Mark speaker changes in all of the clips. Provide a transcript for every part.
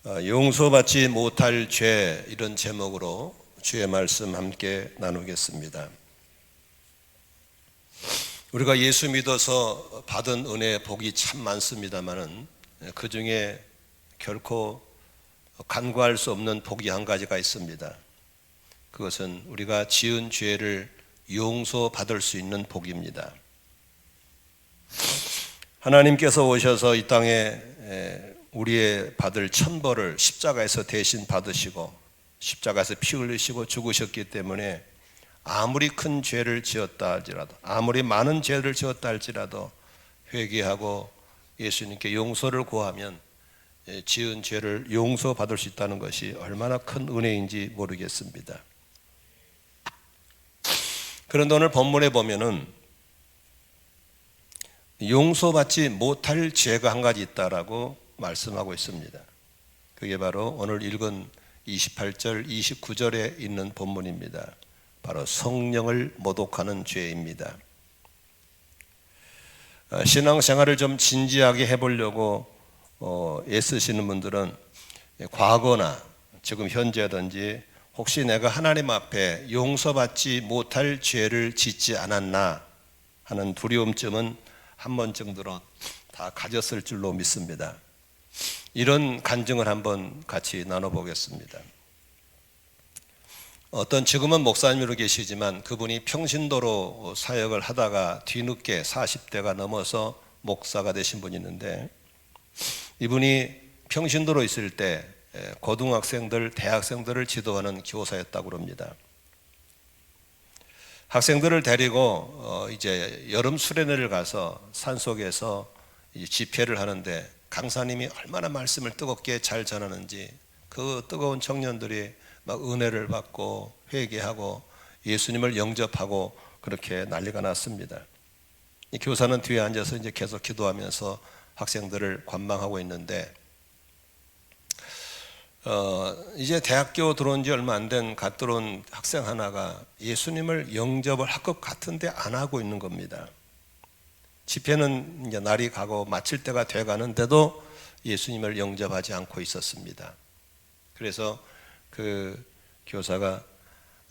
Speaker 1: 용서받지 못할 죄, 이런 제목으로 주의 말씀 함께 나누겠습니다. 우리가 예수 믿어서 받은 은혜 복이 참 많습니다만은 그 중에 결코 간과할 수 없는 복이 한 가지가 있습니다. 그것은 우리가 지은 죄를 용서받을 수 있는 복입니다. 하나님께서 오셔서 이 땅에 우리의 받을 천벌을 십자가에서 대신 받으시고 십자가에서 피 흘리시고 죽으셨기 때문에 아무리 큰 죄를 지었다 할지라도, 아무리 많은 죄를 지었다 할지라도 회개하고 예수님께 용서를 구하면 지은 죄를 용서받을 수 있다는 것이 얼마나 큰 은혜인지 모르겠습니다. 그런데 오늘 본문에 보면은 용서받지 못할 죄가 한 가지 있다라고 말씀하고 있습니다. 그게 바로 오늘 읽은 28절, 29절에 있는 본문입니다. 바로 성령을 모독하는 죄입니다. 신앙생활을 좀 진지하게 해보려고 애쓰시는 분들은 과거나 지금 현재든지 혹시 내가 하나님 앞에 용서받지 못할 죄를 짓지 않았나 하는 두려움쯤은 한 번 정도로 다 가졌을 줄로 믿습니다. 이런 간증을 한번 같이 나눠보겠습니다. 어떤 지금은 목사님으로 계시지만 그분이 평신도로 사역을 하다가 뒤늦게 40대가 넘어서 목사가 되신 분이 있는데, 이분이 평신도로 있을 때 고등학생들, 대학생들을 지도하는 교사였다고 합니다. 학생들을 데리고 이제 여름 수련회를 가서 산속에서 집회를 하는데 강사님이 얼마나 말씀을 뜨겁게 잘 전하는지 그 뜨거운 청년들이 막 은혜를 받고 회개하고 예수님을 영접하고 그렇게 난리가 났습니다. 이 교사는 뒤에 앉아서 이제 계속 기도하면서 학생들을 관망하고 있는데, 이제 대학교 들어온 지 얼마 안 된 갓 들어온 학생 하나가 예수님을 영접을 할 것 같은데 안 하고 있는 겁니다. 집회는 이제 날이 가고 마칠 때가 돼 가는데도 예수님을 영접하지 않고 있었습니다. 그래서 그 교사가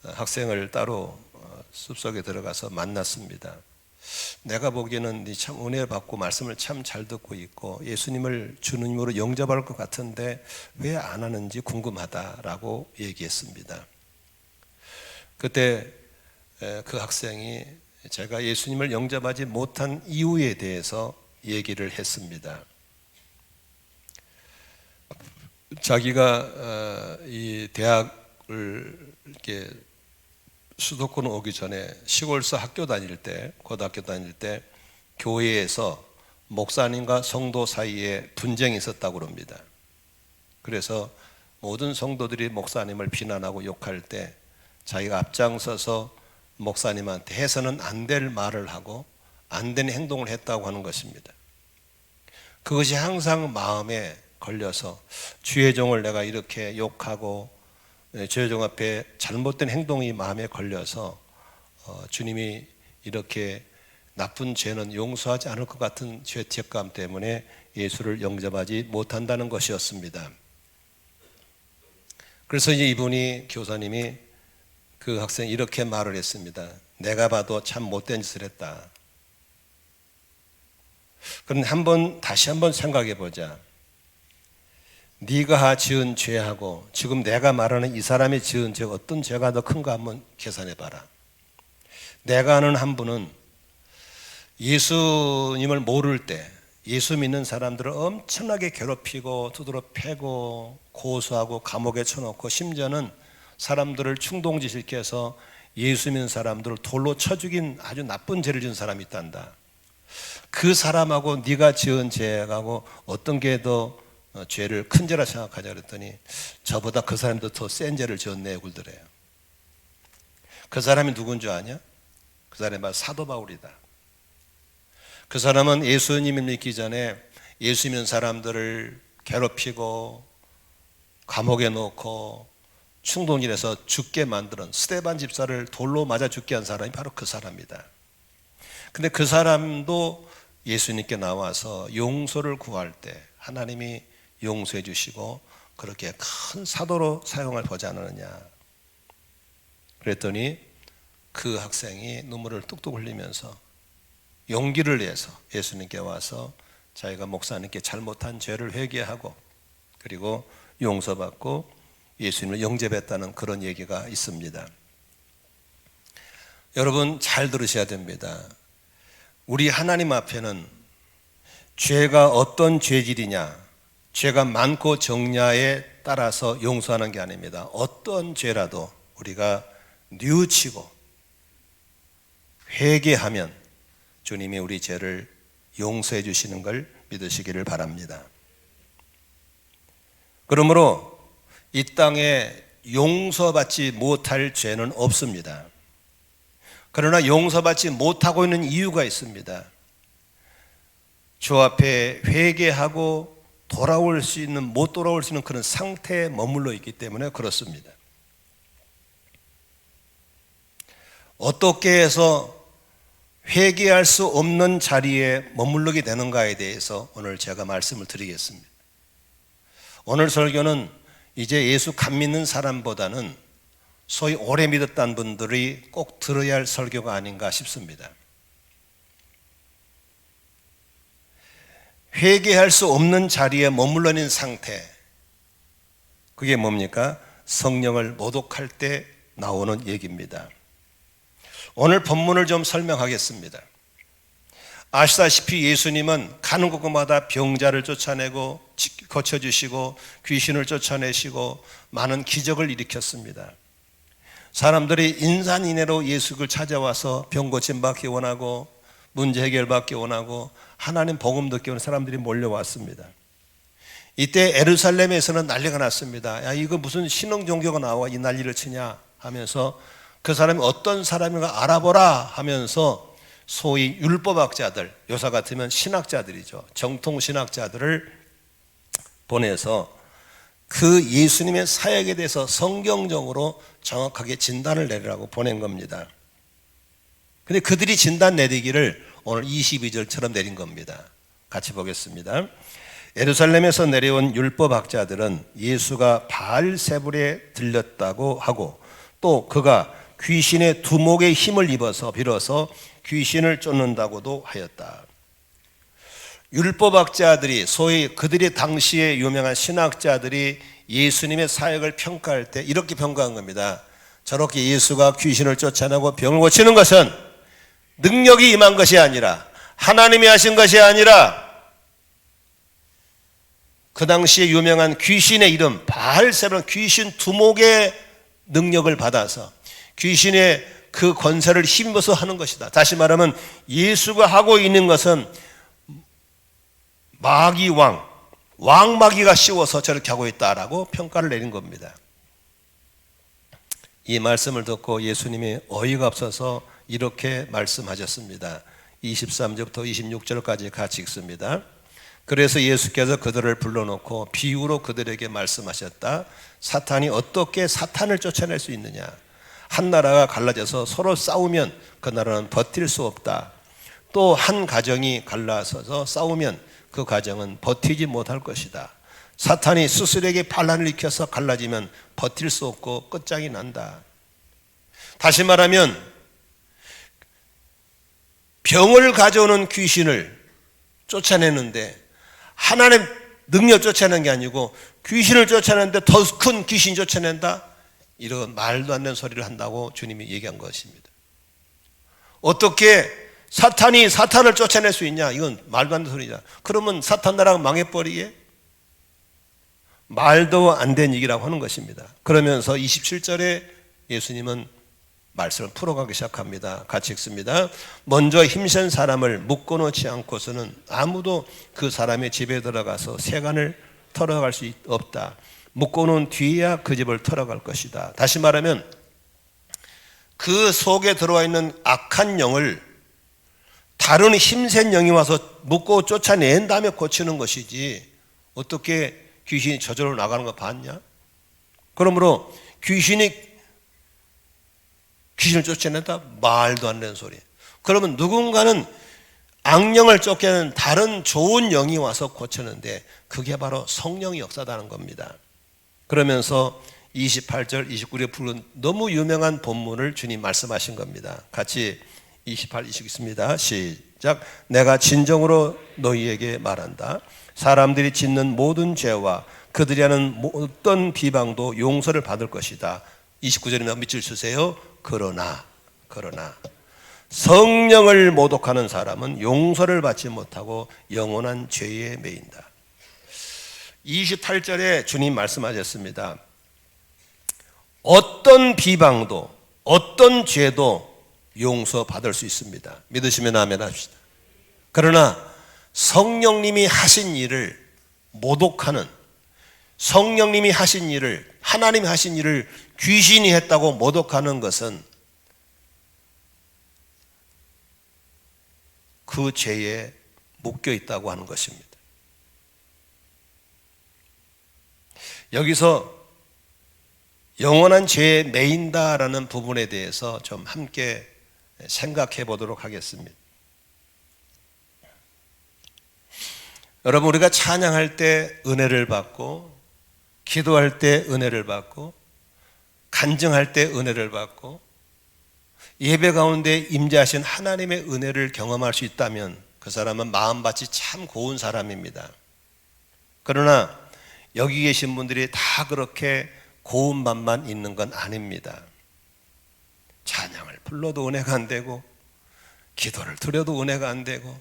Speaker 1: 학생을 따로 숲속에 들어가서 만났습니다. 내가 보기에는 네 참 은혜 받고 말씀을 참 잘 듣고 있고 예수님을 주님으로 영접할 것 같은데 왜 안 하는지 궁금하다라고 얘기했습니다. 그때 그 학생이 제가 예수님을 영접하지 못한 이유에 대해서 얘기를 했습니다. 자기가 이 대학을 이렇게 수도권 오기 전에 시골서 학교 다닐 때, 고등학교 다닐 때 교회에서 목사님과 성도 사이에 분쟁이 있었다고 합니다. 그래서 모든 성도들이 목사님을 비난하고 욕할 때 자기가 앞장서서 목사님한테 해서는 안 될 말을 하고 안 된 행동을 했다고 하는 것입니다. 그것이 항상 마음에 걸려서 주의 종을 내가 이렇게 욕하고 주의 종 앞에 잘못된 행동이 마음에 걸려서 주님이 이렇게 나쁜 죄는 용서하지 않을 것 같은 죄책감 때문에 예수를 영접하지 못한다는 것이었습니다. 그래서 이제 이분이, 교사님이 그 학생이 이렇게 말을 했습니다. 내가 봐도 참 못된 짓을 했다. 그런데 다시 한번 생각해 보자. 네가 지은 죄하고 지금 내가 말하는 이 사람이 지은 죄가 어떤 죄가 더 큰가 한번 계산해 봐라. 내가 아는 한 분은 예수님을 모를 때 예수 믿는 사람들을 엄청나게 괴롭히고 두드러 패고 고소하고 감옥에 쳐놓고 심지어는 사람들을 충동짓을 해서 예수 믿는 사람들을 돌로 쳐 죽인 아주 나쁜 죄를 지은 사람이 있단다. 그 사람하고 네가 지은 죄하고 어떤 게 더 죄를 큰 죄라 생각하자 그랬더니 저보다 그 사람도 더 센 죄를 지었네 굴더래요. 그 사람이 누군 줄 아냐? 그 사람이 바로 사도 바울이다. 그 사람은 예수님을 믿기 전에 예수 믿는 사람들을 괴롭히고 감옥에 넣고 충동질해서 죽게 만드는 스데반 집사를 돌로 맞아 죽게 한 사람이 바로 그 사람이다. 근데 그 사람도 예수님께 나와서 용서를 구할 때 하나님이 용서해 주시고 그렇게 큰 사도로 사용을 보지 않았느냐. 그랬더니 그 학생이 눈물을 뚝뚝 흘리면서 용기를 내서 예수님께 와서 자기가 목사님께 잘못한 죄를 회개하고 그리고 용서받고 예수님을 영접했다는 그런 얘기가 있습니다. 여러분 잘 들으셔야 됩니다. 우리 하나님 앞에는 죄가 어떤 죄질이냐, 죄가 많고 적냐에 따라서 용서하는 게 아닙니다. 어떤 죄라도 우리가 뉘우치고 회개하면 주님이 우리 죄를 용서해 주시는 걸 믿으시기를 바랍니다. 그러므로 이 땅에 용서받지 못할 죄는 없습니다. 그러나 용서받지 못하고 있는 이유가 있습니다. 주 앞에 회개하고 돌아올 수 있는, 못 돌아올 수 있는 그런 상태에 머물러 있기 때문에 그렇습니다. 어떻게 해서 회개할 수 없는 자리에 머무르게 되는가에 대해서 오늘 제가 말씀을 드리겠습니다. 오늘 설교는 이제 예수 감 믿는 사람보다는 소위 오래 믿었다는 분들이 꼭 들어야 할 설교가 아닌가 싶습니다. 회개할 수 없는 자리에 머물러 있는 상태, 그게 뭡니까? 성령을 모독할 때 나오는 얘기입니다. 오늘 본문을 좀 설명하겠습니다. 아시다시피 예수님은 가는 곳마다 병자를 쫓아내고 고쳐주시고 귀신을 쫓아내시고 많은 기적을 일으켰습니다. 사람들이 인산인해로 예수를 찾아와서 병 고침 받기 원하고 문제 해결 받기 원하고 하나님 복음 듣기 원하는 사람들이 몰려왔습니다. 이때 예루살렘에서는 난리가 났습니다. 야, 이거 무슨 신흥 종교가 나와 이 난리를 치냐 하면서 그 사람이 어떤 사람인가 알아보라 하면서 소위 율법학자들, 요사 같으면 신학자들이죠. 정통 신학자들을 보내서 그 예수님의 사역에 대해서 성경적으로 정확하게 진단을 내리라고 보낸 겁니다. 근데 그들이 진단 내리기를 오늘 22절처럼 내린 겁니다. 같이 보겠습니다. 예루살렘에서 내려온 율법학자들은 예수가 바알세불에 들렸다고 하고 또 그가 귀신의 두목의 힘을 입어서 빌어서 귀신을 쫓는다고도 하였다. 율법학자들이 소위 그들이 당시에 유명한 신학자들이 예수님의 사역을 평가할 때 이렇게 평가한 겁니다. 저렇게 예수가 귀신을 쫓아내고 병을 고치는 것은 능력이 임한 것이 아니라 하나님이 하신 것이 아니라 그 당시에 유명한 귀신의 이름 바알세불은 귀신 두목의 능력을 받아서 귀신의 그 권세를 힘입어서 하는 것이다. 다시 말하면 예수가 하고 있는 것은 마귀 왕마귀가 씌워서 저렇게 하고 있다라고 평가를 내린 겁니다. 이 말씀을 듣고 예수님이 어이가 없어서 이렇게 말씀하셨습니다. 23절부터 26절까지 같이 읽습니다. 그래서 예수께서 그들을 불러놓고 비유로 그들에게 말씀하셨다. 사탄이 어떻게 사탄을 쫓아낼 수 있느냐? 한 나라가 갈라져서 서로 싸우면 그 나라는 버틸 수 없다. 또 한 가정이 갈라서서 싸우면 그 가정은 버티지 못할 것이다. 사탄이 스스로에게 반란을 일으켜서 갈라지면 버틸 수 없고 끝장이 난다. 다시 말하면 병을 가져오는 귀신을 쫓아내는데 하나님 능력 쫓아내는 게 아니고 귀신을 쫓아내는데 더 큰 귀신 쫓아낸다? 이런 말도 안 되는 소리를 한다고 주님이 얘기한 것입니다. 어떻게 사탄이 사탄을 쫓아낼 수 있냐? 이건 말도 안 되는 소리냐? 그러면 사탄 나라가 망해버리게? 말도 안 되는 얘기라고 하는 것입니다. 그러면서 27절에 예수님은 말씀을 풀어가기 시작합니다. 같이 읽습니다. 먼저 힘센 사람을 묶어놓지 않고서는 아무도 그 사람의 집에 들어가서 세간을 털어갈 수 없다. 묶어놓은 뒤에야 그 집을 털어갈 것이다. 다시 말하면 그 속에 들어와 있는 악한 영을 다른 힘센 영이 와서 묶고 쫓아낸 다음에 고치는 것이지 어떻게 귀신이 저절로 나가는 거 봤냐? 그러므로 귀신을 쫓아낸다? 말도 안 되는 소리. 그러면 누군가는 악령을 쫓겨내는 다른 좋은 영이 와서 고치는데 그게 바로 성령의 역사다는 겁니다. 그러면서 28절, 29절에 부른 너무 유명한 본문을 주님 말씀하신 겁니다. 같이 28, 29 있습니다. 시작. 내가 진정으로 너희에게 말한다. 사람들이 짓는 모든 죄와 그들이 하는 어떤 비방도 용서를 받을 것이다. 29절이면 밑줄 주세요. 그러나 성령을 모독하는 사람은 용서를 받지 못하고 영원한 죄에 매인다. 28절에 주님 말씀하셨습니다. 어떤 비방도 어떤 죄도 용서받을 수 있습니다. 믿으시면 아멘 합시다. 그러나 성령님이 하신 일을 모독하는, 성령님이 하신 일을, 하나님이 하신 일을 귀신이 했다고 모독하는 것은 그 죄에 묶여 있다고 하는 것입니다. 여기서 영원한 죄에 매인다라는 부분에 대해서 좀 함께 생각해 보도록 하겠습니다. 여러분, 우리가 찬양할 때 은혜를 받고, 기도할 때 은혜를 받고, 간증할 때 은혜를 받고, 예배 가운데 임재하신 하나님의 은혜를 경험할 수 있다면 그 사람은 마음밭이 참 고운 사람입니다. 그러나 여기 계신 분들이 다 그렇게 고운 맘만 있는 건 아닙니다. 찬양을 불러도 은혜가 안 되고, 기도를 드려도 은혜가 안 되고,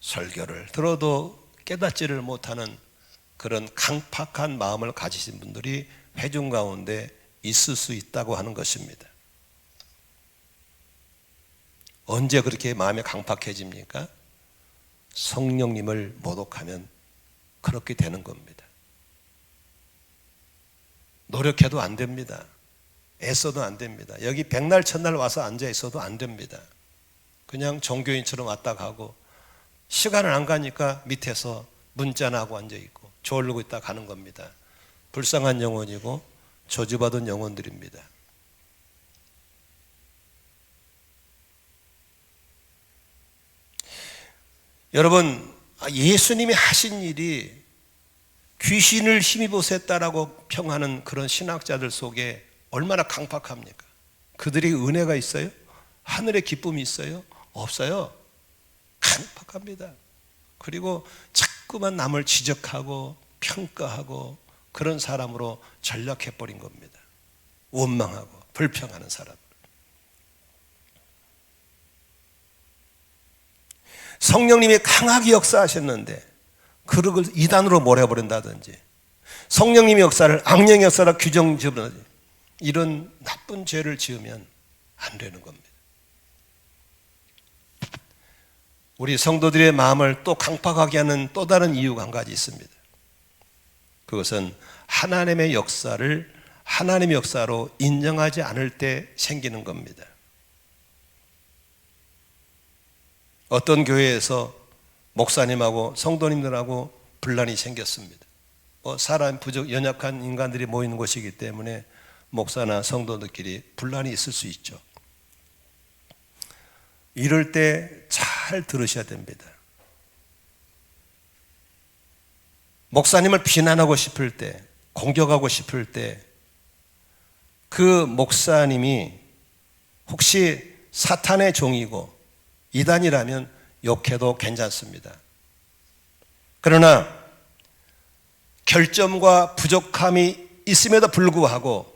Speaker 1: 설교를 들어도 깨닫지를 못하는 그런 강팍한 마음을 가지신 분들이 회중 가운데 있을 수 있다고 하는 것입니다. 언제 그렇게 마음이 강팍해집니까? 성령님을 모독하면 그렇게 되는 겁니다. 노력해도 안 됩니다. 애써도 안 됩니다. 여기 백날 첫날 와서 앉아 있어도 안 됩니다. 그냥 종교인처럼 왔다 가고, 시간을 안 가니까 밑에서 문자나 하고 앉아 있고 졸르고 있다 가는 겁니다. 불쌍한 영혼이고 저주받은 영혼들입니다. 여러분, 예수님이 하신 일이 귀신을 힘입어했다라고 평하는 그런 신학자들 속에 얼마나 강팍합니까? 그들이 은혜가 있어요? 하늘의 기쁨이 있어요? 없어요. 강팍합니다. 그리고 자꾸만 남을 지적하고 평가하고 그런 사람으로 전락해버린 겁니다. 원망하고 불평하는 사람. 성령님이 강하게 역사하셨는데 그걸 이단으로 몰아버린다든지, 성령님의 역사를 악령의 역사로 규정 지으든지, 이런 나쁜 죄를 지으면 안 되는 겁니다. 우리 성도들의 마음을 또 강팍하게 하는 또 다른 이유가 한 가지 있습니다. 그것은 하나님의 역사를 하나님의 역사로 인정하지 않을 때 생기는 겁니다. 어떤 교회에서 목사님하고 성도님들하고 분란이 생겼습니다. 사람 부족 연약한 인간들이 모이는 곳이기 때문에 목사나 성도들끼리 분란이 있을 수 있죠. 이럴 때 잘 들으셔야 됩니다. 목사님을 비난하고 싶을 때, 공격하고 싶을 때, 그 목사님이 혹시 사탄의 종이고 이단이라면 욕해도 괜찮습니다. 그러나 결점과 부족함이 있음에도 불구하고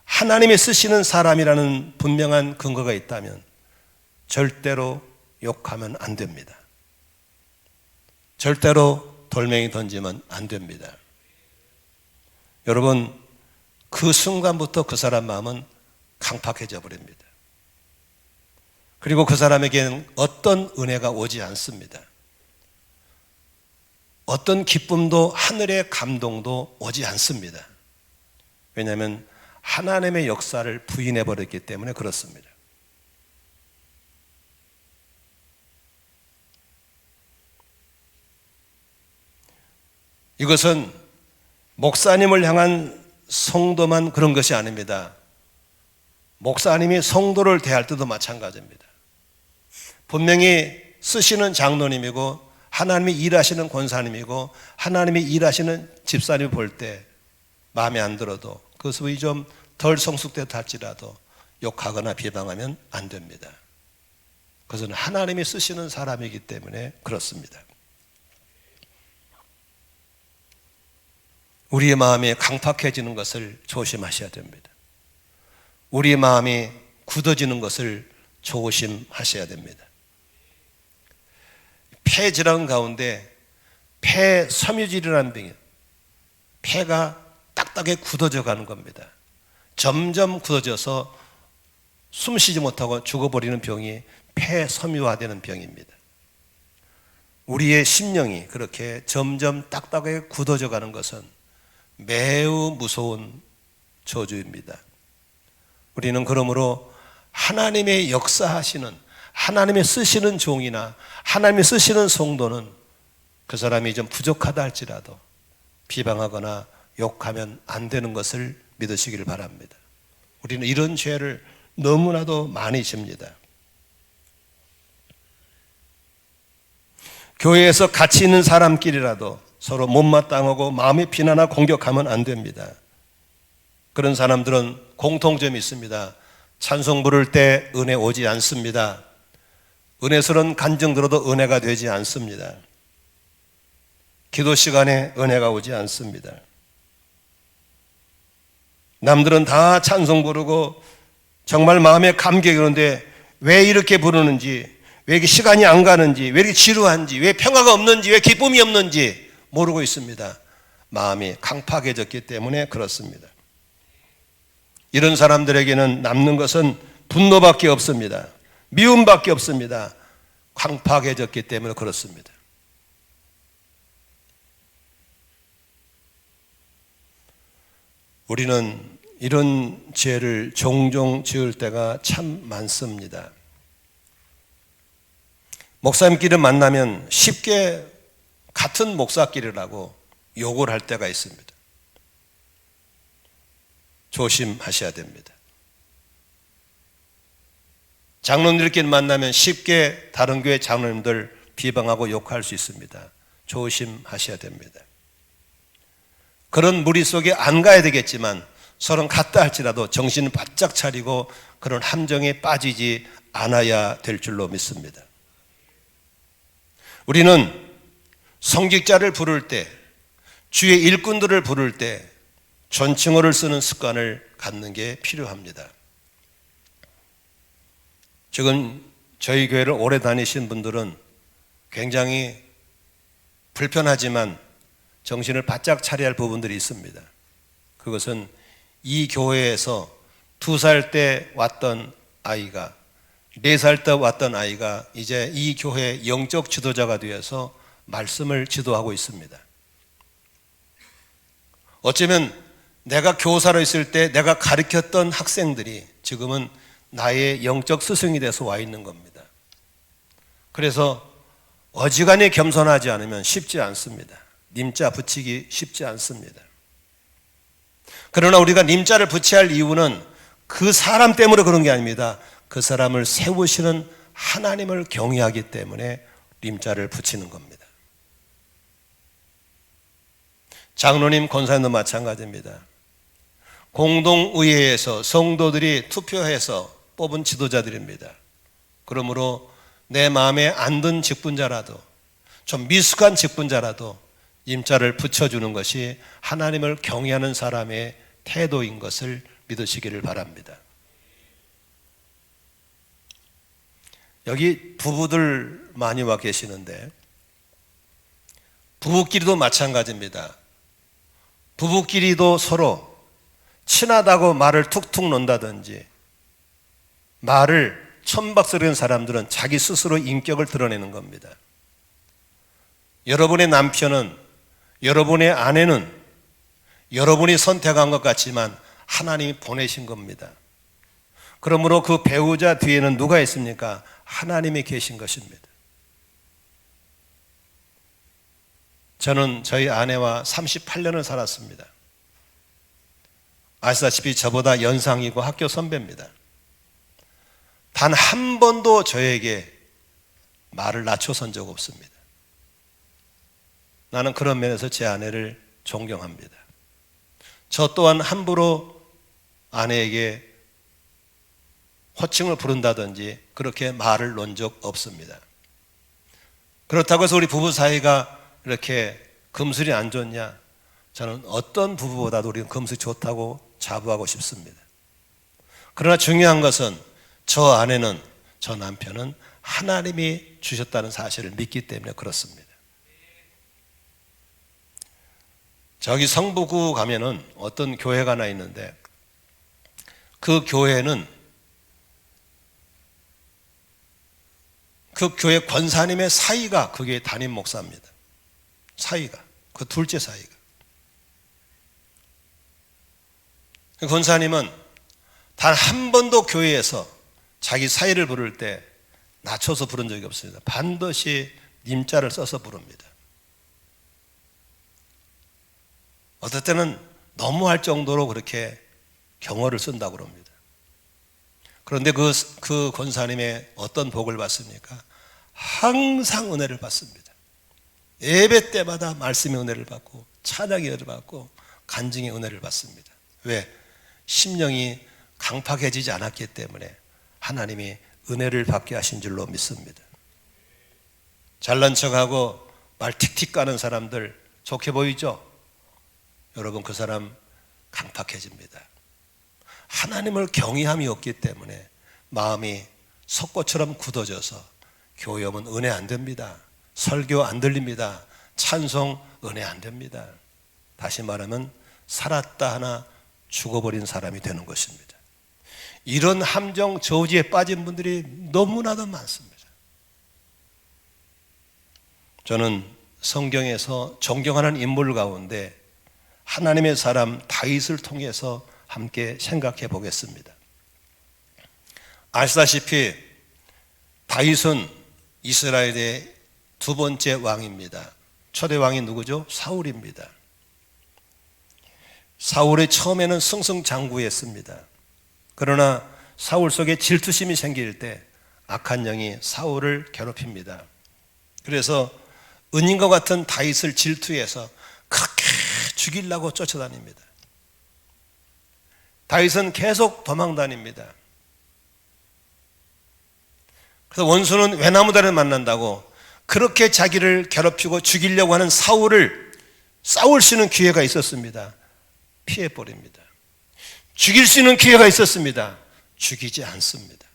Speaker 1: 하나님이 쓰시는 사람이라는 분명한 근거가 있다면 절대로 욕하면 안 됩니다. 절대로 돌멩이 던지면 안 됩니다. 여러분, 그 순간부터 그 사람 마음은 강팍해져 버립니다. 그리고 그 사람에게는 어떤 은혜가 오지 않습니다. 어떤 기쁨도 하늘의 감동도 오지 않습니다. 왜냐하면 하나님의 역사를 부인해 버렸기 때문에 그렇습니다. 이것은 목사님을 향한 성도만 그런 것이 아닙니다. 목사님이 성도를 대할 때도 마찬가지입니다. 분명히 쓰시는 장로님이고 하나님이 일하시는 권사님이고 하나님이 일하시는 집사님을 볼 때 마음에 안 들어도 그 모습이 좀 덜 성숙되다 할지라도 욕하거나 비방하면 안 됩니다. 그것은 하나님이 쓰시는 사람이기 때문에 그렇습니다. 우리의 마음이 강팍해지는 것을 조심하셔야 됩니다. 우리의 마음이 굳어지는 것을 조심하셔야 됩니다. 폐질환 가운데 폐섬유질이라는 병이에요. 폐가 딱딱하게 굳어져 가는 겁니다. 점점 굳어져서 숨 쉬지 못하고 죽어버리는 병이 폐섬유화되는 병입니다. 우리의 심령이 그렇게 점점 딱딱하게 굳어져 가는 것은 매우 무서운 저주입니다. 우리는 그러므로 하나님의 역사하시는, 하나님의 쓰시는 종이나 하나님의 쓰시는 성도는 그 사람이 좀 부족하다 할지라도 비방하거나 욕하면 안 되는 것을 믿으시기를 바랍니다. 우리는 이런 죄를 너무나도 많이 집니다. 교회에서 같이 있는 사람끼리라도 서로 못마땅하고 마음이 비난하고 공격하면 안 됩니다. 그런 사람들은 공통점이 있습니다. 찬송 부를 때 은혜 오지 않습니다. 은혜스러운 간증 들어도 은혜가 되지 않습니다. 기도 시간에 은혜가 오지 않습니다. 남들은 다 찬송 부르고 정말 마음에 감격이 오는데 왜 이렇게 부르는지, 왜 이렇게 시간이 안 가는지, 왜 이렇게 지루한지, 왜 평화가 없는지, 왜 기쁨이 없는지 모르고 있습니다. 마음이 강팍해졌기 때문에 그렇습니다. 이런 사람들에게는 남는 것은 분노밖에 없습니다. 미움밖에 없습니다. 강팍해졌기 때문에 그렇습니다. 우리는 이런 죄를 종종 지을 때가 참 많습니다. 목사님끼리 만나면 쉽게 같은 목사끼리라고 욕을 할 때가 있습니다. 조심하셔야 됩니다. 장로님들끼리 만나면 쉽게 다른 교회 장로님들 비방하고 욕할 수 있습니다. 조심하셔야 됩니다. 그런 무리 속에 안 가야 되겠지만 서로 갔다 할지라도 정신을 바짝 차리고 그런 함정에 빠지지 않아야 될 줄로 믿습니다. 우리는 성직자를 부를 때, 주의 일꾼들을 부를 때 존칭어를 쓰는 습관을 갖는 게 필요합니다. 지금 저희 교회를 오래 다니신 분들은 굉장히 불편하지만 정신을 바짝 차려야 할 부분들이 있습니다. 그것은 이 교회에서 2살 때 왔던 아이가 4살 때 왔던 아이가 이제 이 교회의 영적 지도자가 되어서 말씀을 지도하고 있습니다. 어쩌면 내가 교사로 있을 때 내가 가르쳤던 학생들이 지금은 나의 영적 스승이 돼서 와 있는 겁니다. 그래서 어지간히 겸손하지 않으면 쉽지 않습니다. 님자 붙이기 쉽지 않습니다. 그러나 우리가 님자를 붙여야 할 이유는 그 사람 때문에 그런 게 아닙니다. 그 사람을 세우시는 하나님을 경외하기 때문에 님자를 붙이는 겁니다. 장로님, 권사님도 마찬가지입니다. 공동의회에서 성도들이 투표해서 뽑은 지도자들입니다. 그러므로 내 마음에 안 든 직분자라도, 좀 미숙한 직분자라도 임자를 붙여주는 것이 하나님을 경외하는 사람의 태도인 것을 믿으시기를 바랍니다. 여기 부부들 많이 와 계시는데 부부끼리도 마찬가지입니다. 부부끼리도 서로 친하다고 말을 툭툭 논다든지 말을 천박스러운 사람들은 자기 스스로 인격을 드러내는 겁니다. 여러분의 남편은, 여러분의 아내는 여러분이 선택한 것 같지만 하나님이 보내신 겁니다. 그러므로 그 배우자 뒤에는 누가 있습니까? 하나님이 계신 것입니다. 저는 저희 아내와 38년을 살았습니다. 아시다시피 저보다 연상이고 학교 선배입니다. 단 한 번도 저에게 말을 낮춰선 적 없습니다. 나는 그런 면에서 제 아내를 존경합니다. 저 또한 함부로 아내에게 호칭을 부른다든지 그렇게 말을 놓은 적 없습니다. 그렇다고 해서 우리 부부 사이가 이렇게 금슬이 안 좋냐? 저는 어떤 부부보다도 우리는 금슬이 좋다고 자부하고 싶습니다. 그러나 중요한 것은 저 아내는, 저 남편은 하나님이 주셨다는 사실을 믿기 때문에 그렇습니다. 저기 성북구 가면은 어떤 교회가 하나 있는데 그 교회는 그 교회 권사님의 사위가 그 교회 담임 목사입니다. 사위가, 그 둘째 사위가. 그 권사님은 단 한 번도 교회에서 자기 사위를 부를 때 낮춰서 부른 적이 없습니다. 반드시 님자를 써서 부릅니다. 어떨 때는 너무할 정도로 그렇게 경어를 쓴다고 그럽니다. 그런데 그 권사님의 어떤 복을 받습니까? 항상 은혜를 받습니다. 예배 때마다 말씀의 은혜를 받고 찬양의 은혜를 받고 간증의 은혜를 받습니다. 왜? 심령이 강팍해지지 않았기 때문에 하나님이 은혜를 받게 하신 줄로 믿습니다. 잘난 척하고 말 틱틱 까는 사람들 좋게 보이죠? 여러분, 그 사람 강팍해집니다. 하나님을 경외함이 없기 때문에 마음이 석고처럼 굳어져서 교회 오면 은혜 안 됩니다. 설교 안 들립니다. 찬송 은혜 안 됩니다. 다시 말하면 살았다 하나 죽어버린 사람이 되는 것입니다. 이런 함정 저지에 빠진 분들이 너무나도 많습니다. 저는 성경에서 존경하는 인물 가운데 하나님의 사람 다윗을 통해서 함께 생각해 보겠습니다. 아시다시피 다윗은 이스라엘의 두 번째 왕입니다. 초대 왕이 누구죠? 사울입니다. 사울이 처음에는 승승장구했습니다. 그러나 사울 속에 질투심이 생길 때 악한 영이 사울을 괴롭힙니다. 그래서 은인과 같은 다윗을 질투해서 그렇게 죽이려고 쫓아다닙니다. 다윗은 계속 도망다닙니다. 그래서 원수는 외나무다리를 만난다고 그렇게 자기를 괴롭히고 죽이려고 하는 사울을 싸울 수 있는 기회가 있었습니다. 피해버립니다. 죽일 수 있는 기회가 있었습니다. 죽이지 않습니다.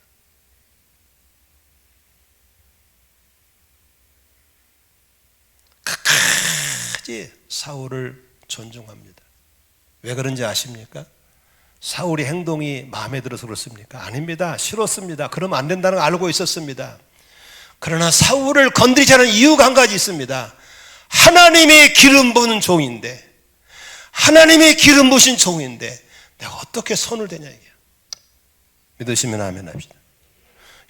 Speaker 1: 끝까지 사울을 존중합니다. 왜 그런지 아십니까? 사울의 행동이 마음에 들어서 그렇습니까? 아닙니다. 싫었습니다. 그러면 안 된다는 걸 알고 있었습니다. 그러나 사울을 건드리지 않은 이유가 한 가지 있습니다. 하나님이 기름 부은 종인데, 하나님이 기름 부으신 종인데 내가 어떻게 손을 대냐 이게. 믿으시면 아멘 합시다.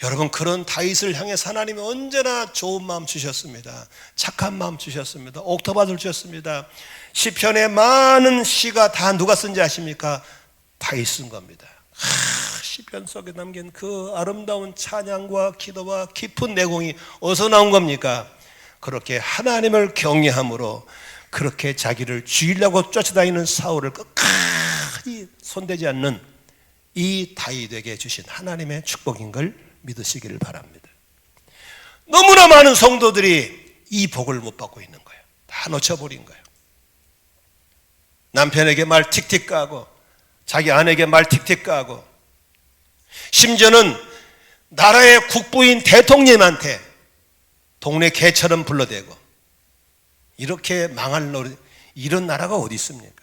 Speaker 1: 여러분, 그런 다윗을 향해서 하나님이 언제나 좋은 마음 주셨습니다. 착한 마음 주셨습니다. 옥토밭을 주셨습니다. 시편의 많은 시가 다 누가 쓴지 아십니까? 다윗 쓴 겁니다. 시편 속에 남긴 그 아름다운 찬양과 기도와 깊은 내공이 어디서 나온 겁니까? 그렇게 하나님을 경외함으로 그렇게 자기를 죽이려고 쫓아다니는 사울을 끝까지 손대지 않는 이 다윗에게 주신 하나님의 축복인 걸 믿으시기를 바랍니다. 너무나 많은 성도들이 이 복을 못 받고 있는 거예요. 다 놓쳐버린 거예요. 남편에게 말 틱틱 까고 자기 아내에게 말 틱틱 까고 심지어는 나라의 국부인 대통령한테 동네 개처럼 불러대고 이렇게 망할 노릇, 이런 나라가 어디 있습니까?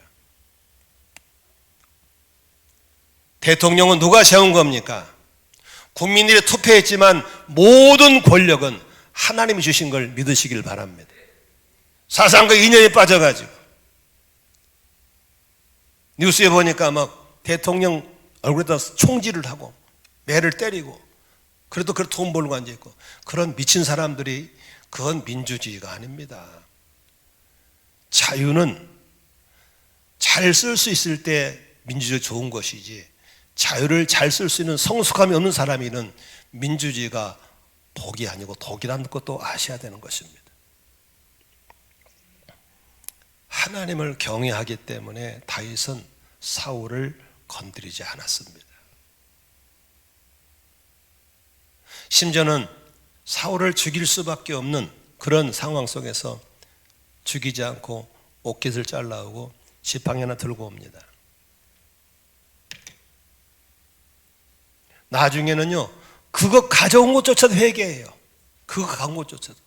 Speaker 1: 대통령은 누가 세운 겁니까? 국민들이 투표했지만 모든 권력은 하나님이 주신 걸 믿으시길 바랍니다. 사상과 인연에 빠져가지고 뉴스에 보니까 막 대통령 얼굴에다 총질을 하고 매를 때리고 그래도 그렇게 돈 벌고 앉아있고 그런 미친 사람들이 그건 민주주의가 아닙니다. 자유는 잘 쓸 수 있을 때 민주주의가 좋은 것이지 자유를 잘 쓸 수 있는 성숙함이 없는 사람이는 민주주의가 복이 아니고 독이라는 것도 아셔야 되는 것입니다. 하나님을 경외하기 때문에 다윗은 사울을 건드리지 않았습니다. 심지어는 사울을 죽일 수밖에 없는 그런 상황 속에서 죽이지 않고 옷깃을 잘라오고 지팡이 하나 들고 옵니다. 나중에는요, 그거 가져온 것조차도 회개해요. 그거 가져온 것조차도.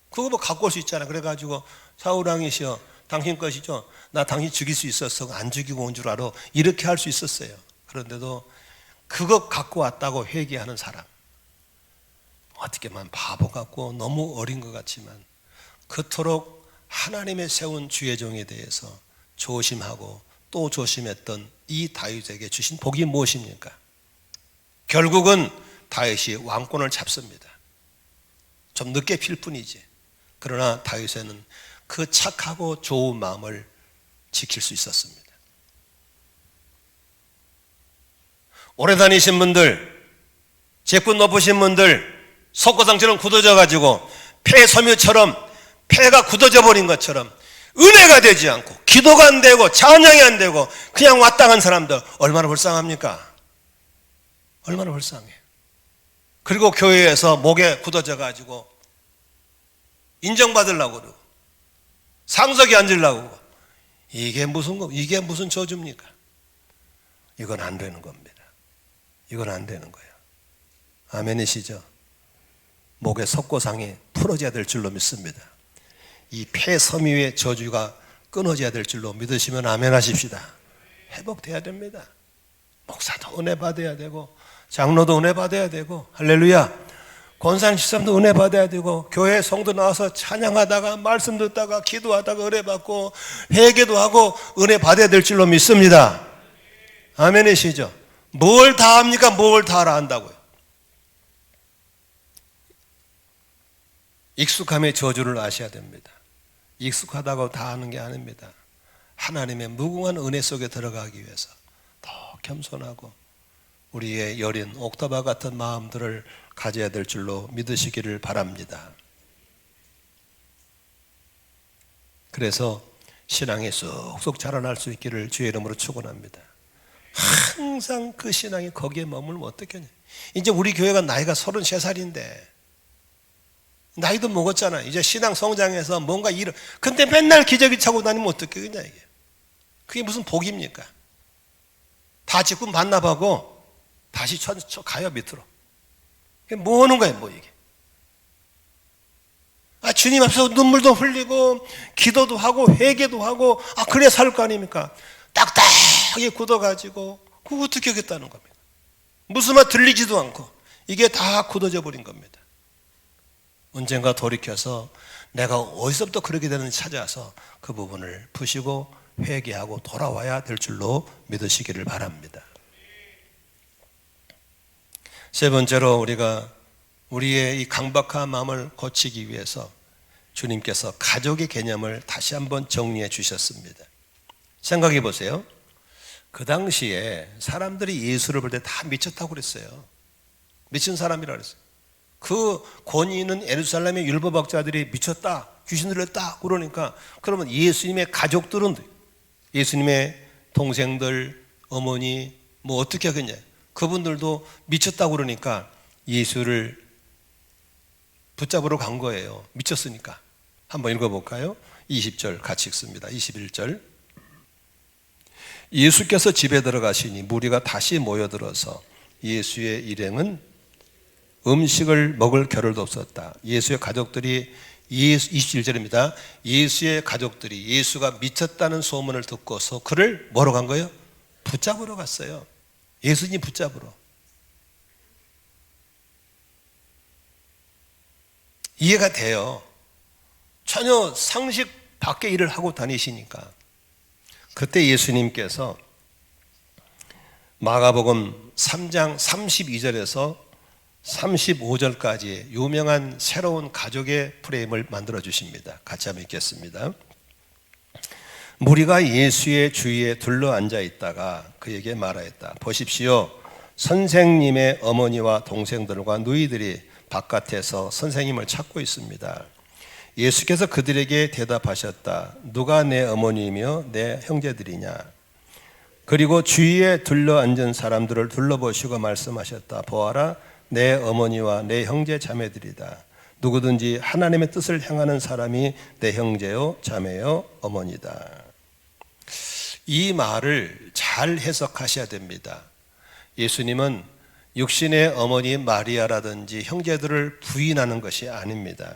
Speaker 1: 그거 뭐 갖고 올 수 있잖아. 그래가지고 사울 왕이시여, 당신 것이죠. 나 당신 죽일 수 있었어. 안 죽이고 온 줄 알아. 이렇게 할 수 있었어요. 그런데도 그거 갖고 왔다고 회개하는 사람, 어떻게 보면 바보 같고 너무 어린 것 같지만 그토록 하나님의 세운 주의 종에 대해서 조심하고 또 조심했던 이 다윗에게 주신 복이 무엇입니까? 결국은 다윗이 왕권을 잡습니다. 좀 늦게 필 뿐이지. 그러나 다윗에는 그 착하고 좋은 마음을 지킬 수 있었습니다. 오래 다니신 분들, 제꾼 높으신 분들, 석고상처럼 굳어져 가지고 폐 섬유처럼 폐가 굳어져 버린 것처럼 은혜가 되지 않고 기도가 안 되고 찬양이 안 되고 그냥 왔다 간 사람들 얼마나 불쌍합니까? 얼마나 불쌍해. 그리고 교회에서 목에 굳어져 가지고 인정받으려고 그러고 상석에 앉으려고 그러고 이게 무슨 저주입니까? 이건 안 되는 겁니다. 이건 안 되는 거예요. 아멘이시죠? 목의 석고상이 풀어져야 될 줄로 믿습니다. 이 폐섬유의 저주가 끊어져야 될 줄로 믿으시면 아멘 하십시다. 회복돼야 됩니다. 목사도 은혜 받아야 되고 장로도 은혜 받아야 되고 할렐루야, 권사님 집사님도 은혜 받아야 되고 교회 성도 나와서 찬양하다가 말씀 듣다가 기도하다가 은혜 받고 회개도 하고 은혜 받아야 될 줄로 믿습니다. 아멘이시죠? 뭘 다 합니까? 뭘 다 알아 한다고요? 익숙함의 저주를 아셔야 됩니다. 익숙하다고 다 하는 게 아닙니다. 하나님의 무궁한 은혜 속에 들어가기 위해서 더 겸손하고 우리의 여린 옥탑화 같은 마음들을 가져야 될 줄로 믿으시기를 바랍니다. 그래서 신앙이 쑥쑥 자라날 수 있기를 주의 이름으로 축원합니다. 항상 그 신앙이 거기에 머물면 어떻겠냐. 이제 우리 교회가 나이가 33살인데 나이도 먹었잖아. 이제 신앙 성장해서 뭔가 근데 맨날 기저귀 차고 다니면 어떻게 그냐 이게. 그게 무슨 복입니까? 다 직분 반납하고 다시 가요 밑으로. 이게 뭐 하는 거예요, 뭐 이게. 주님 앞에서 눈물도 흘리고 기도도 하고 회개도 하고 그래 살 거 아닙니까? 딱딱하게 굳어가지고 그거 어떻게 하겠다는 겁니다. 무슨 말 들리지도 않고 이게 다 굳어져 버린 겁니다. 언젠가 돌이켜서 내가 어디서부터 그렇게 되는지 찾아서 그 부분을 푸시고 회개하고 돌아와야 될 줄로 믿으시기를 바랍니다. 세 번째로 우리가 우리의 이 강박한 마음을 고치기 위해서 주님께서 가족의 개념을 다시 한번 정리해 주셨습니다. 생각해 보세요. 그 당시에 사람들이 예수를 볼 때 다 미쳤다고 그랬어요. 미친 사람이라 그랬어요. 그 권위 있는 예루살렘의 율법학자들이 미쳤다, 귀신 들렸다 그러니까 그러면 예수님의 가족들은, 예수님의 동생들, 어머니 뭐 어떻게 하겠냐, 그분들도 미쳤다고 그러니까 예수를 붙잡으러 간 거예요. 미쳤으니까. 한번 읽어볼까요? 20절 같이 읽습니다. 21절. 예수께서 집에 들어가시니 무리가 다시 모여들어서 예수의 일행은 음식을 먹을 겨를도 없었다. 예수의 가족들이 27절입니다. 예수의 가족들이 예수가 미쳤다는 소문을 듣고서 그를 뭐로 간 거예요? 붙잡으러 갔어요. 예수님 붙잡으러. 이해가 돼요. 전혀 상식 밖의 일을 하고 다니시니까. 그때 예수님께서 마가복음 3장 32절에서 35절까지 유명한 새로운 가족의 프레임을 만들어 주십니다. 같이 한번 읽겠습니다. 무리가 예수의 주위에 둘러앉아 있다가 그에게 말하였다. 보십시오. 선생님의 어머니와 동생들과 누이들이 바깥에서 선생님을 찾고 있습니다. 예수께서 그들에게 대답하셨다. 누가 내 어머니이며 내 형제들이냐? 그리고 주위에 둘러앉은 사람들을 둘러보시고 말씀하셨다. 보아라, 내 어머니와 내 형제 자매들이다. 누구든지 하나님의 뜻을 행하는 사람이 내 형제요 자매요 어머니다. 이 말을 잘 해석하셔야 됩니다. 예수님은 육신의 어머니 마리아라든지 형제들을 부인하는 것이 아닙니다.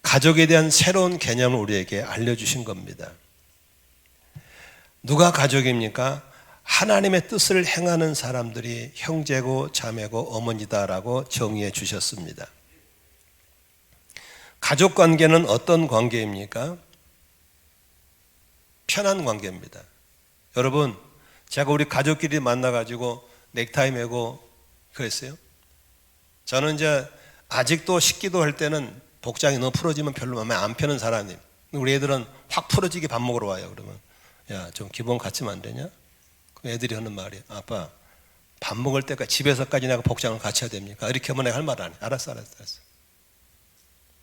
Speaker 1: 가족에 대한 새로운 개념을 우리에게 알려주신 겁니다. 누가 가족입니까? 하나님의 뜻을 행하는 사람들이 형제고 자매고 어머니다라고 정의해 주셨습니다. 가족 관계는 어떤 관계입니까? 편한 관계입니다. 여러분, 제가 우리 가족끼리 만나가지고 넥타이 매고 그랬어요. 저는 이제 아직도 식기도 할 때는 복장이 너무 풀어지면 별로 마음에 안 펴는 사람이에요. 우리 애들은 확 풀어지게 밥 먹으러 와요. 그러면 야, 좀 기본 갖추면 안 되냐? 그럼 애들이 하는 말이 아빠, 밥 먹을 때까지 집에서까지 내가 복장을 갖춰야 됩니까? 이렇게 하면 내가 할 말 아니야. 알았어.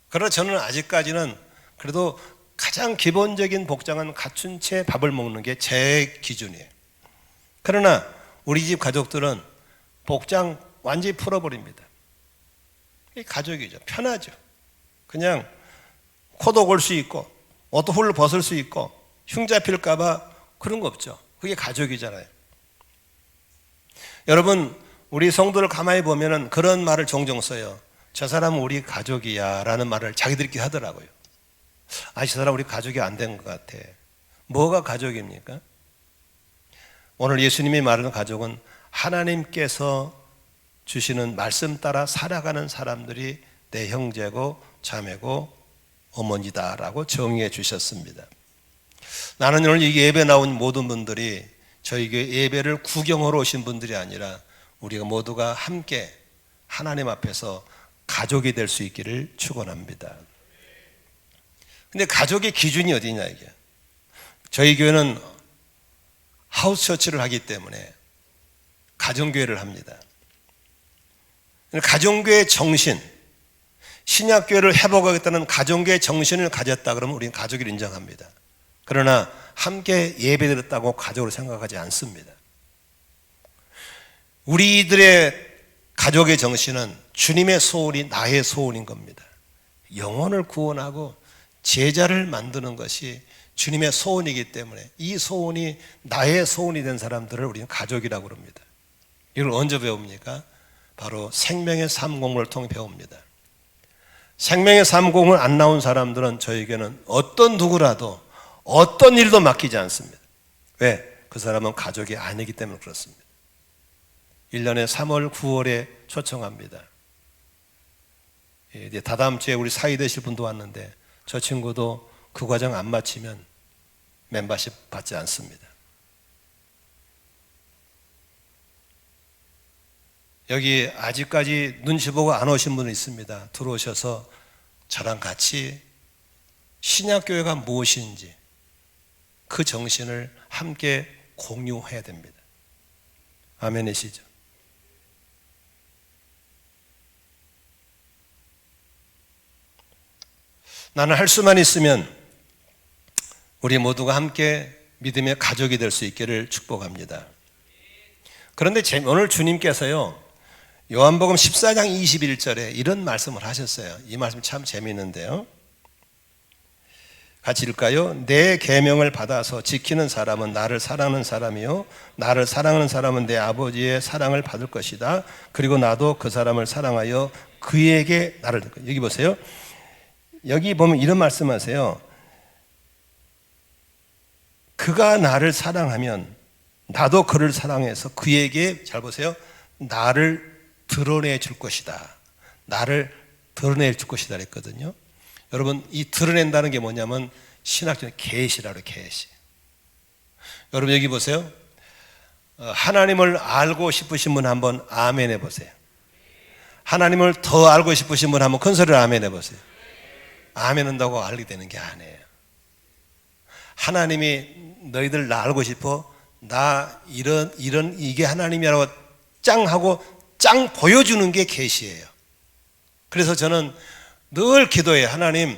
Speaker 1: 그러나 저는 아직까지는 그래도 가장 기본적인 복장은 갖춘 채 밥을 먹는 게 제 기준이에요. 그러나 우리 집 가족들은 복장 완전히 풀어버립니다. 이게 가족이죠. 편하죠. 그냥 코도 골 수 있고 옷도 훌 벗을 수 있고 흉 잡힐까 봐 그런 거 없죠. 그게 가족이잖아요. 여러분, 우리 성도를 가만히 보면은 그런 말을 종종 써요. 저 사람은 우리 가족이야 라는 말을 자기들끼리 하더라고요. 아, 저 사람 우리 가족이 안 된 것 같아. 뭐가 가족입니까? 오늘 예수님이 말하는 가족은 하나님께서 주시는 말씀 따라 살아가는 사람들이 내 형제고 자매고 어머니다라고 정의해 주셨습니다. 나는 오늘 이 예배 나온 모든 분들이 저희 교회 예배를 구경하러 오신 분들이 아니라 우리가 모두가 함께 하나님 앞에서 가족이 될 수 있기를 축원합니다. 근데 가족의 기준이 어디냐 이게. 저희 교회는 하우스 처치를 하기 때문에 가정교회를 합니다. 가정교회의 정신, 신약교회를 회복하겠다는 가정교회의 정신을 가졌다 그러면 우리는 가족을 인정합니다. 그러나 함께 예배드렸다고 가족으로 생각하지 않습니다. 우리들의 가족의 정신은 주님의 소원이 나의 소원인 겁니다. 영혼을 구원하고 제자를 만드는 것이 주님의 소원이기 때문에 이 소원이 나의 소원이 된 사람들을 우리는 가족이라고 합니다. 이걸 언제 배웁니까? 바로 생명의 삶 공부를 통해 배웁니다. 생명의 삶 공부를 안 나온 사람들은 저에게는 어떤 누구라도 어떤 일도 맡기지 않습니다. 왜? 그 사람은 가족이 아니기 때문에 그렇습니다. 1년에 3월, 9월에 초청합니다. 이제 다다음 주에 우리 사위 되실 분도 왔는데 저 친구도 그 과정 안 마치면 멤버십 받지 않습니다. 여기 아직까지 눈치 보고 안 오신 분이 있습니다. 들어오셔서 저랑 같이 신약교회가 무엇인지 그 정신을 함께 공유해야 됩니다. 아멘이시죠? 나는 할 수만 있으면 우리 모두가 함께 믿음의 가족이 될 수 있기를 축복합니다. 그런데 오늘 주님께서요, 요한복음 14장 21절에 이런 말씀을 하셨어요. 이 말씀 참 재미있는데요. 같이 읽을까요? 내 계명을 받아서 지키는 사람은 나를 사랑하는 사람이요, 나를 사랑하는 사람은 내 아버지의 사랑을 받을 것이다. 그리고 나도 그 사람을 사랑하여 그에게 나를, 여기 보세요. 여기 보면 이런 말씀하세요. 그가 나를 사랑하면 나도 그를 사랑해서 그에게, 잘 보세요, 나를 드러내 줄 것이다. 나를 드러내 줄 것이다 그랬거든요. 여러분, 이 드러낸다는 게 뭐냐면 신학적인 계시라고 계시. 여러분 여기 보세요. 하나님을 알고 싶으신 분 한번 아멘 해보세요. 하나님을 더 알고 싶으신 분 한번 큰 소리로 아멘 해보세요. 아멘 한다고 알게 되는 게 아니에요. 하나님이 너희들 나 알고 싶어? 나 이런 이게 하나님이라고 짱 하고 짱 보여주는 게 계시예요. 그래서 저는 늘 기도해요. 하나님,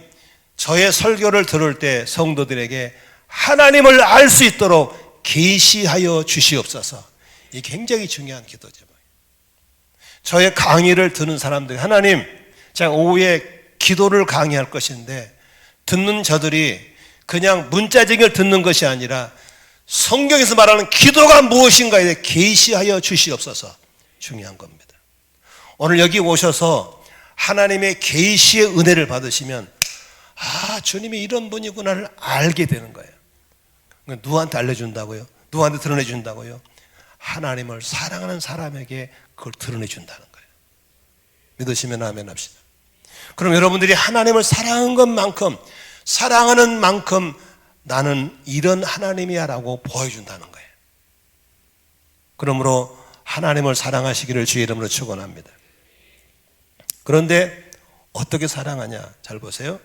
Speaker 1: 저의 설교를 들을 때 성도들에게 하나님을 알 수 있도록 계시하여 주시옵소서. 이게 굉장히 중요한 기도 제목이에요. 저의 강의를 듣는 사람들이 하나님, 제가 오후에 기도를 강의할 것인데 듣는 저들이 그냥 문자적인 듣는 것이 아니라 성경에서 말하는 기도가 무엇인가에 대해 계시하여 주시옵소서. 중요한 겁니다. 오늘 여기 오셔서 하나님의 계시의 은혜를 받으시면 주님이 이런 분이구나를 알게 되는 거예요. 누구한테 알려준다고요? 누구한테 드러내준다고요? 하나님을 사랑하는 사람에게 그걸 드러내준다는 거예요. 믿으시면 아멘 합시다. 그럼 여러분들이 하나님을 사랑하는 만큼 나는 이런 하나님이야 라고 보여준다는 거예요. 그러므로 하나님을 사랑하시기를 주의 이름으로 축원합니다. 그런데 어떻게 사랑하냐? 잘 보세요.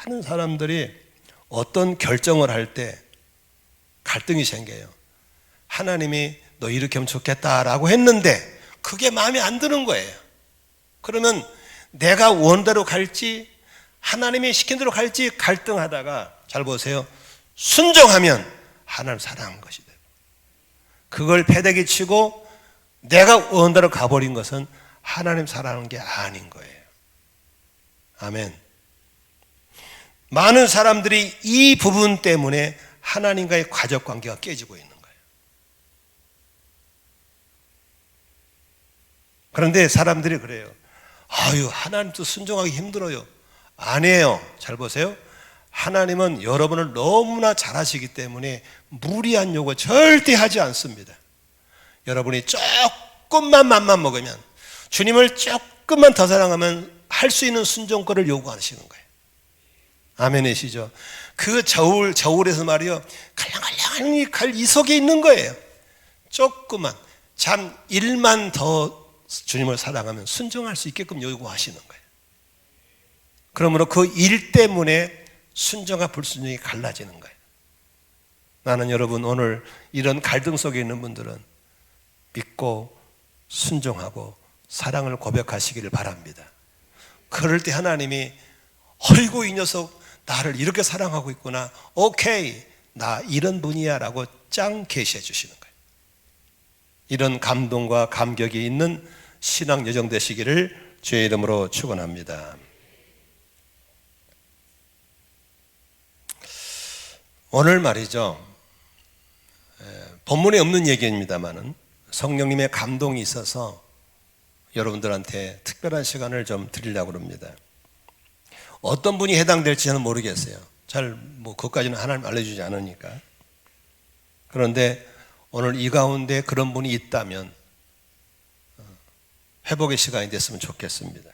Speaker 1: 많은 사람들이 어떤 결정을 할 때 갈등이 생겨요. 하나님이 너 이렇게 하면 좋겠다라고 했는데 그게 마음에 안 드는 거예요. 그러면 내가 원대로 갈지 하나님이 시킨 대로 갈지 갈등하다가 잘 보세요. 순종하면 하나님 사랑한 것이 되고 그걸 패대기 치고 내가 원대로 가버린 것은 하나님 사랑하는 게 아닌 거예요. 아멘. 많은 사람들이 이 부분 때문에 하나님과의 가족 관계가 깨지고 있는 거예요. 그런데 사람들이 그래요. 하나님도 순종하기 힘들어요. 아니에요. 잘 보세요. 하나님은 여러분을 너무나 잘하시기 때문에 무리한 요구 절대 하지 않습니다. 여러분이 조금만 맘만 먹으면, 주님을 조금만 더 사랑하면 할 수 있는 순종권을 요구하시는 거예요. 아멘이시죠? 그 저울에서 말이요, 갈랑갈랑하니 갈 이 속에 있는 거예요. 조금만, 잠 1만 더 주님을 사랑하면 순종할 수 있게끔 요구하시는 거예요. 그러므로 그 일 때문에 순종과 불순종이 갈라지는 거예요. 나는 여러분 오늘 이런 갈등 속에 있는 분들은 믿고 순종하고 사랑을 고백하시기를 바랍니다. 그럴 때 하나님이 어이구 이 녀석 나를 이렇게 사랑하고 있구나. 오케이, 나 이런 분이야 라고 짱 계시해 주시는 거예요. 이런 감동과 감격이 있는 신앙 여정 되시기를 주의 이름으로 축원합니다. 오늘 말이죠, 본문에 없는 얘기입니다만은 성령님의 감동이 있어서 여러분들한테 특별한 시간을 좀 드리려고 합니다. 어떤 분이 해당될지는 모르겠어요. 그것까지는 하나님 알려주지 않으니까. 그런데 오늘 이 가운데 그런 분이 있다면 회복의 시간이 됐으면 좋겠습니다.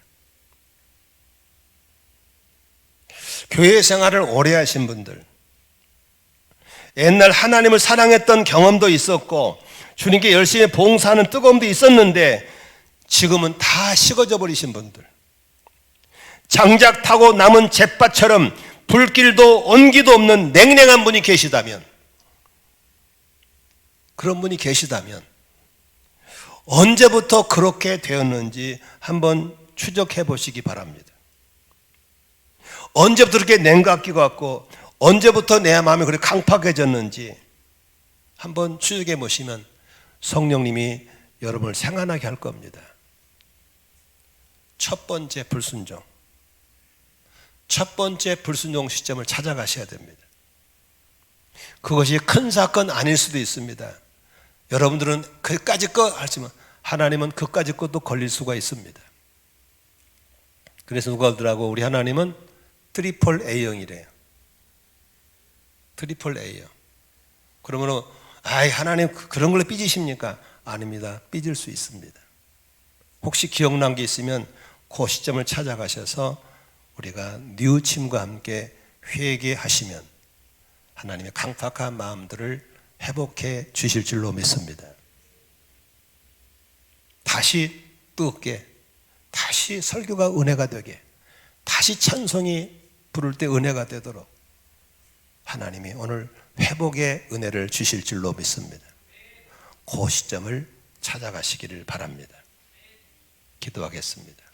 Speaker 1: 교회 생활을 오래 하신 분들, 옛날 하나님을 사랑했던 경험도 있었고 주님께 열심히 봉사하는 뜨거움도 있었는데 지금은 다 식어져 버리신 분들, 장작 타고 남은 잿밭처럼 불길도 온기도 없는 냉랭한 분이 계시다면, 그런 분이 계시다면 언제부터 그렇게 되었는지 한번 추적해 보시기 바랍니다. 언제부터 그렇게 냉각기가 왔고 언제부터 내 마음이 그렇게 강팍해졌는지 한번 추적해 보시면 성령님이 여러분을 생각나게 할 겁니다. 첫 번째 불순종, 첫 번째 불순종 시점을 찾아가셔야 됩니다. 그것이 큰 사건 아닐 수도 있습니다. 여러분들은 그까짓 거 하지만 하나님은 그까짓 것도 걸릴 수가 있습니다. 그래서 누가 그러더라고, 우리 하나님은 트리플 A형이래요. 트리플 A형. 그러면 하나님 그런 걸로 삐지십니까? 아닙니다. 삐질 수 있습니다. 혹시 기억난 게 있으면 그 시점을 찾아가셔서 우리가 뉘우침과 함께 회개하시면 하나님의 강팍한 마음들을 회복해 주실 줄로 믿습니다. 다시 뜨겁게, 다시 설교가 은혜가 되게, 다시 찬송이 부를 때 은혜가 되도록 하나님이 오늘 회복의 은혜를 주실 줄로 믿습니다. 그 시점을 찾아가시기를 바랍니다. 기도하겠습니다.